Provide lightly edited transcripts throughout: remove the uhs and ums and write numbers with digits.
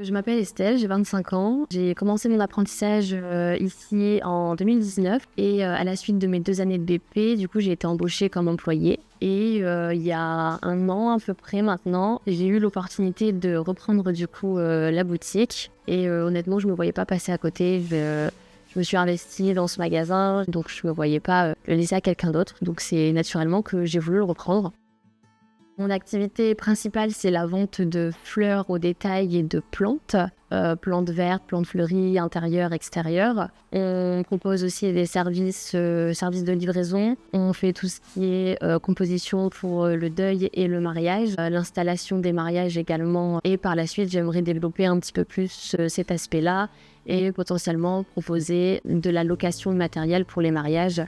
Je m'appelle Estelle, j'ai 25 ans. J'ai commencé mon apprentissage ici en 2019 et à la suite de mes 2 années de BP, du coup, j'ai été embauchée comme employée. Et il y a 1 an à peu près maintenant, j'ai eu l'opportunité de reprendre du coup la boutique. Et honnêtement, je ne me voyais pas passer à côté. Je me suis investie dans ce magasin, donc je ne me voyais pas le laisser à quelqu'un d'autre. Donc c'est naturellement que j'ai voulu le reprendre. Mon activité principale, c'est la vente de fleurs au détail et de plantes, plantes vertes, plantes fleuries, intérieures, extérieures. On propose aussi des services de livraison. On fait tout ce qui est composition pour le deuil et le mariage, l'installation des mariages également. Et par la suite, j'aimerais développer un petit peu plus cet aspect-là et potentiellement proposer de la location de matériel pour les mariages.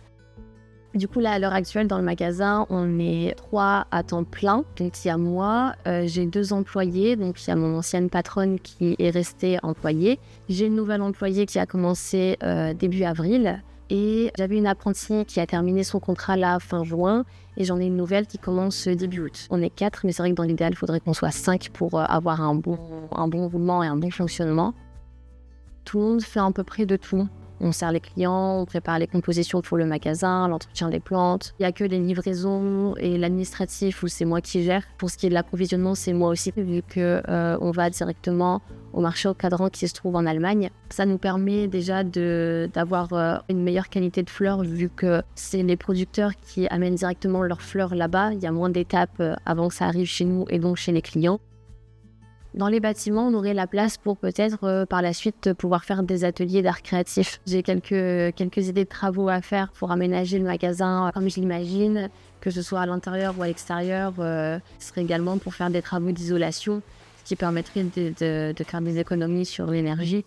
Du coup, là, à l'heure actuelle, dans le magasin, on est 3 à temps plein. Donc, il y a moi, j'ai 2 employés. Donc, il y a mon ancienne patronne qui est restée employée. J'ai une nouvelle employée qui a commencé début avril. Et j'avais une apprentie qui a terminé son contrat là, fin juin. Et j'en ai une nouvelle qui commence début août. On est 4, mais c'est vrai que dans l'idéal, il faudrait qu'on soit 5 pour avoir un bon roulement et un bon fonctionnement. Tout le monde fait à peu près de tout. On sert les clients, on prépare les compositions pour le magasin, l'entretien des plantes. Il n'y a que les livraisons et l'administratif où c'est moi qui gère. Pour ce qui est de l'approvisionnement, c'est moi aussi, vu qu'on va directement au marché au cadran qui se trouve en Allemagne. Ça nous permet déjà d'avoir une meilleure qualité de fleurs, vu que c'est les producteurs qui amènent directement leurs fleurs là-bas. Il y a moins d'étapes avant que ça arrive chez nous et donc chez les clients. Dans les bâtiments, on aurait la place pour peut-être par la suite pouvoir faire des ateliers d'art créatif. J'ai quelques idées de travaux à faire pour aménager le magasin comme je l'imagine, que ce soit à l'intérieur ou à l'extérieur. Ce serait également pour faire des travaux d'isolation, ce qui permettrait de faire des économies sur l'énergie.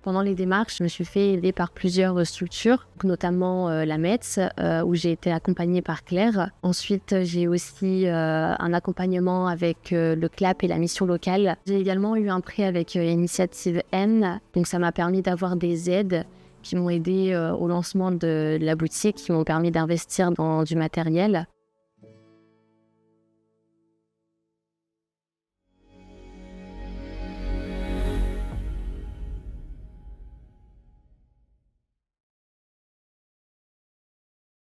Pendant les démarches, je me suis fait aider par plusieurs structures, notamment la METS, où j'ai été accompagnée par Claire. Ensuite, j'ai aussi un accompagnement avec le CLAP et la mission locale. J'ai également eu un prêt avec Initiative N, donc ça m'a permis d'avoir des aides qui m'ont aidé au lancement de la boutique, qui m'ont permis d'investir dans du matériel.